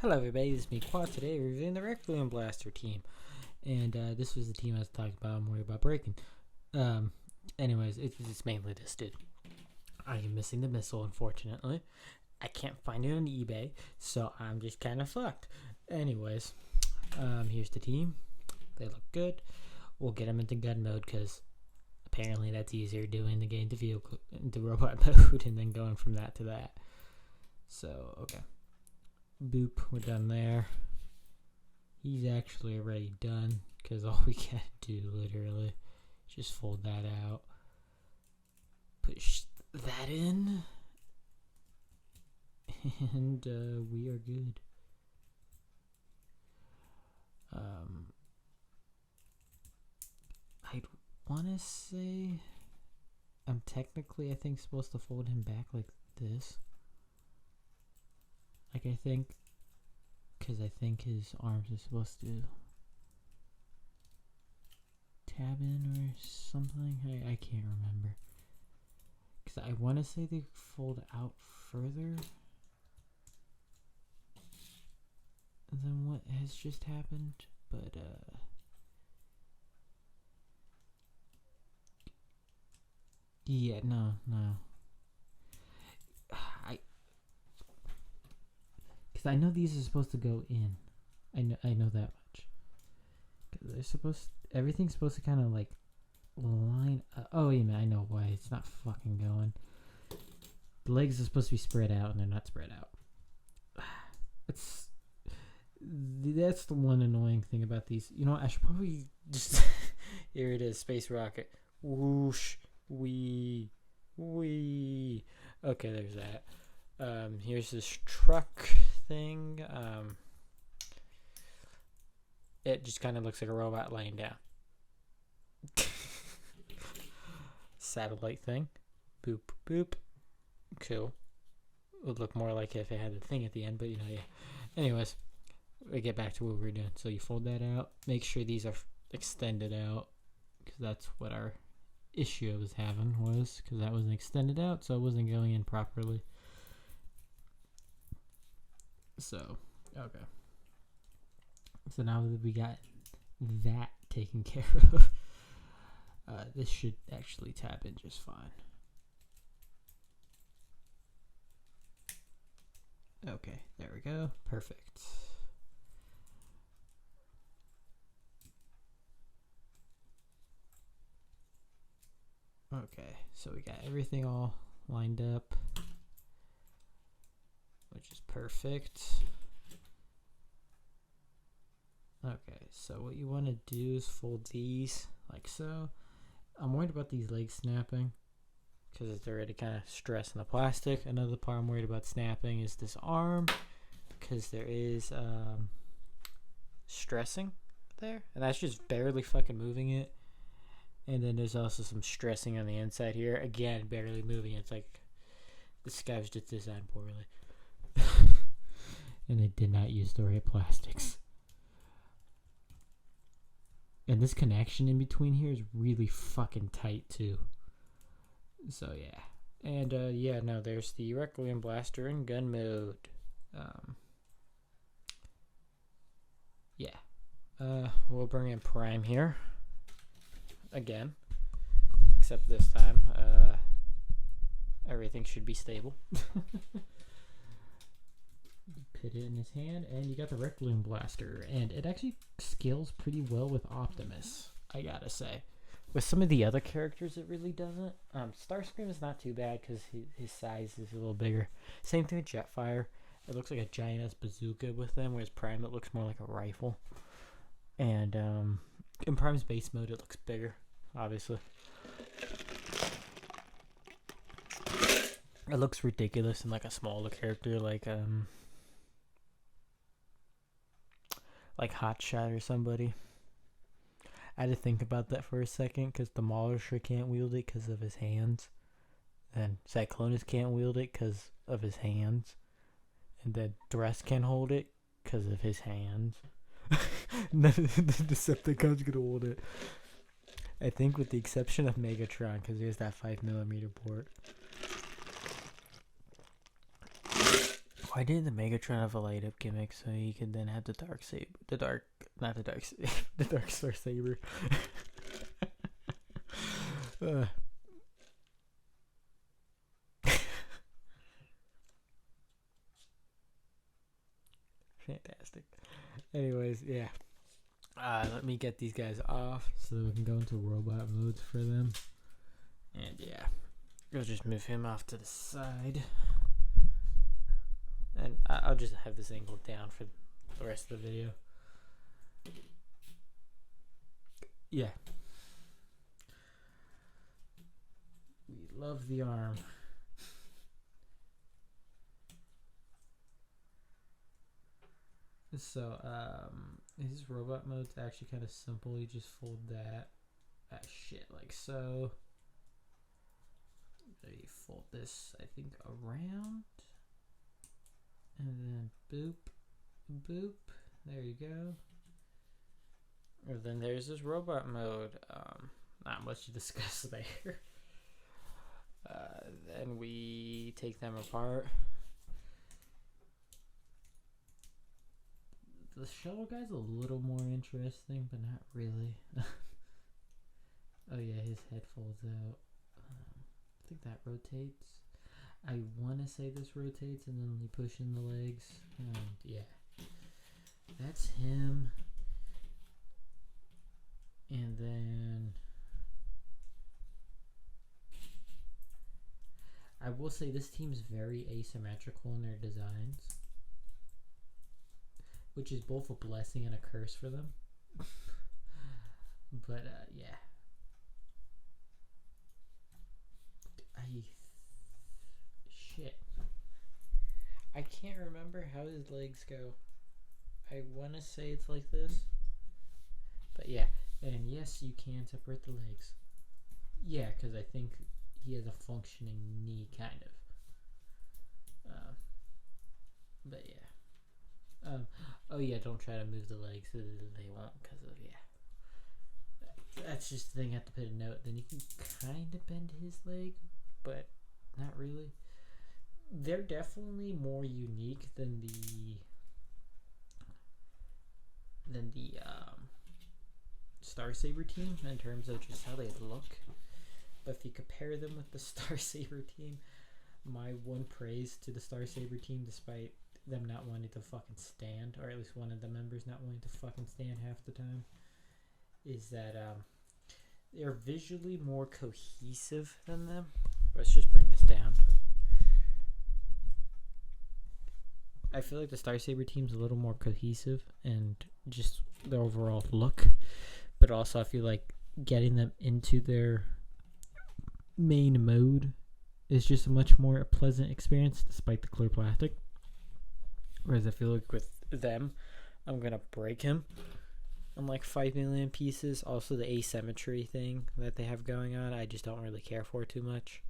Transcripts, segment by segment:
Hello everybody, this is me Quad. Today we're reviewing the Requiem Blaster team. And this was the team I was talking about. I'm worried about breaking. Anyways, it's mainly this dude. I am missing the missile, unfortunately. I can't find it on eBay, so I'm just kind of fucked. Anyways, here's the team. They look good. We'll get them into gun mode because apparently that's easier doing the game to vehicle into robot mode and then going from that to that. So, okay. Boop, we're done there. He's actually already done because all we gotta do literally just fold that out, push that in, and we are good. I'd want to say I'm technically, I think, supposed to fold him back like this. Like, I think, because I think his arms are supposed to tab in or something. I can't remember. Because I want to say they fold out further than what has just happened. But, yeah, no. Because I know these are supposed to go in. I know that much. Because they're supposed, everything's supposed to kind of like line up. Oh, yeah, man, I know why it's not fucking going. The legs are supposed to be spread out, and they're not spread out. That's the one annoying thing about these. You know what? I should probably just. Here it is, space rocket. Whoosh, wee. Okay, there's that. Here's this truck thing. It just kind of looks like a robot laying down. Satellite thing. Boop, boop. Cool. Would look more like if it had the thing at the end, but you know, yeah. Anyways, we get back to what we're doing. So you fold that out. Make sure these are extended out, because that's what our issue I was having was, because that wasn't extended out, so it wasn't going in properly. So, okay. So now that we got that taken care of, this should actually tap in just fine. Okay, there we go. Perfect. Okay, so we got everything all lined up, which is perfect. Okay, so what you want to do is fold these like so. I'm worried about these legs snapping because it's already kind of stressing the plastic. Another part I'm worried about snapping is this arm, because there is stressing there, and that's just barely fucking moving it. And then there's also some stressing on the inside here. Again, barely moving. It's like this guy was just designed poorly. And they did not use the right plastics. And this connection in between here is really fucking tight too. So yeah. And yeah, no, there's the Requiem Blaster in gun mode. Yeah. We'll bring in Prime here. Again. Except this time, everything should be stable. Put it in his hand, and you got the Requiem Blaster, and it actually scales pretty well with Optimus, I gotta say. With some of the other characters, it really doesn't. Starscream is not too bad because his size is a little bigger. Same thing with Jetfire. It looks like a giant ass bazooka with them, whereas Prime, it looks more like a rifle. And in Prime's base mode, it looks bigger, obviously. It looks ridiculous in like a smaller character, like Hotshot or somebody. I had to think about that for a second, because the Demolisher can't wield it because of his hands. And Cyclonus can't wield it because of his hands. And then Thrust can't hold it because of his hands. None of the Decepticons can hold it. I think with the exception of Megatron, because there's that 5mm port. Why didn't the Megatron have a light up gimmick so he could then have the the Dark Star Saber? Fantastic. Anyways, yeah. Let me get these guys off so that we can go into robot modes for them. And yeah, we'll just move him off to the side. And I'll just have this angled down for the rest of the video. Yeah. We love the arm. So, his robot mode's actually kind of simple. You just fold that shit like so. So you fold this, I think, around. And then boop, boop. There you go. And then there's this robot mode. Not much to discuss there. Then we take them apart. The shuttle guy's a little more interesting, but not really. Oh yeah, his head folds out. I think that rotates. I want to say this rotates, and then you push in the legs. And yeah, that's him. And then I will say this team's very asymmetrical in their designs, which is both a blessing and a curse for them. But yeah, I can't remember how his legs go. I want to say it's like this, but yeah. And yes, you can separate the legs. Yeah, because I think he has a functioning knee, kind of. But yeah. Oh yeah, don't try to move the legs. They won't, because of, yeah. That's just the thing. I have to put a note. Then you can kind of bend his leg, but not really. They're definitely more unique than the Star Saber team in terms of just how they look. But if you compare them with the Star Saber team, my one praise to the Star Saber team, despite them not wanting to fucking stand, or at least one of the members not wanting to fucking stand half the time, is that they're visually more cohesive than them. Let's just bring this down. I feel like the Star Saber team's a little more cohesive and just the overall look, but also I feel like getting them into their main mode is just a much more pleasant experience despite the clear plastic. Whereas I feel like with them, I'm gonna break him in like 5 million pieces. Also the asymmetry thing that they have going on, I just don't really care for too much.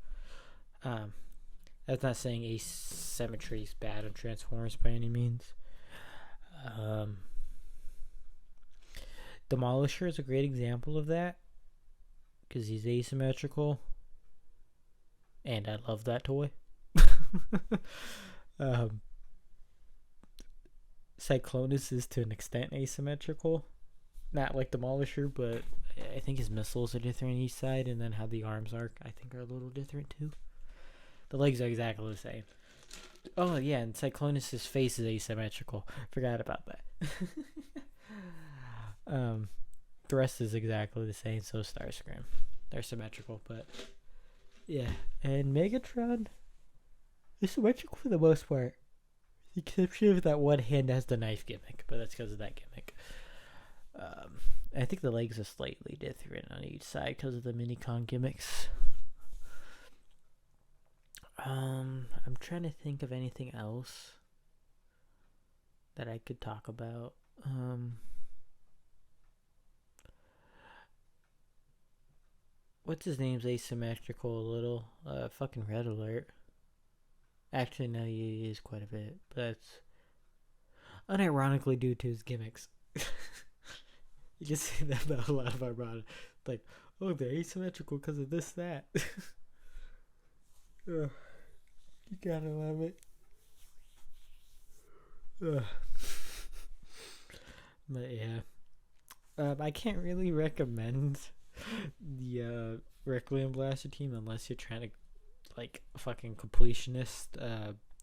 That's not saying asymmetry is bad on Transformers by any means. Demolisher is a great example of that because he's asymmetrical, and I love that toy. Cyclonus is to an extent asymmetrical, not like Demolisher, but I think his missiles are different on each side, and then how the arms are, I think, are a little different too. The legs are exactly the same. Oh yeah, and Cyclonus' face is asymmetrical. Forgot about that. The rest is exactly the same, so Starscream. They're symmetrical, but yeah. And Megatron is symmetrical for the most part. The exception of that one hand has the knife gimmick, but that's because of that gimmick. I think the legs are slightly different on each side because of the Minicon gimmicks. I'm trying to think of anything else that I could talk about. What's his name's asymmetrical a little? Fucking Red Alert. Actually, no, he is quite a bit, but that's unironically due to his gimmicks. You can say that about a lot of Armada. Like, oh, they're asymmetrical because of this, that. You gotta love it. Ugh. But yeah, I can't really recommend the Requiem Blaster team unless you're trying to like fucking completionist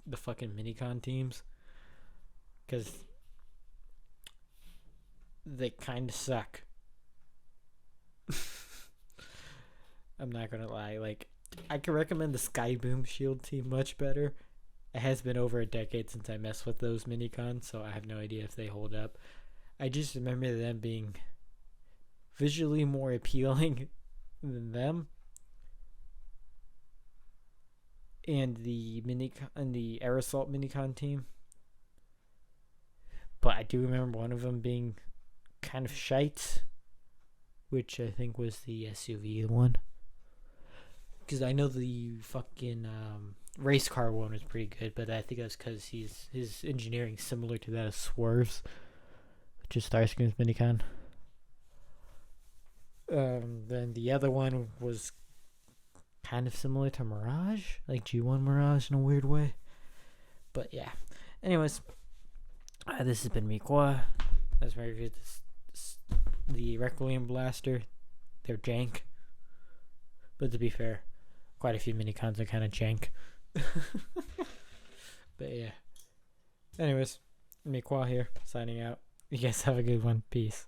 the fucking minicon teams, because they kind of suck. I'm not gonna lie. Like, I can recommend the Skyboom Shield team much better. It has been over a decade since I messed with those minicons, so I have no idea if they hold up. I just remember them being visually more appealing than them. And the Air Assault minicon team. But I do remember one of them being kind of shite, which I think was the SUV one. Because I know the fucking race car one was pretty good, but I think that's because his engineering similar to that of Swerve's, which is Starscream's minicon. Then the other one was kind of similar to Mirage, like G1 Mirage in a weird way. But yeah. Anyways, this has been Requiem. That's my review. The Requiem Blaster. They're jank. But to be fair, quite a few minicons are kind of jank. But yeah. Anyways, Requiem here, signing out. You guys have a good one. Peace.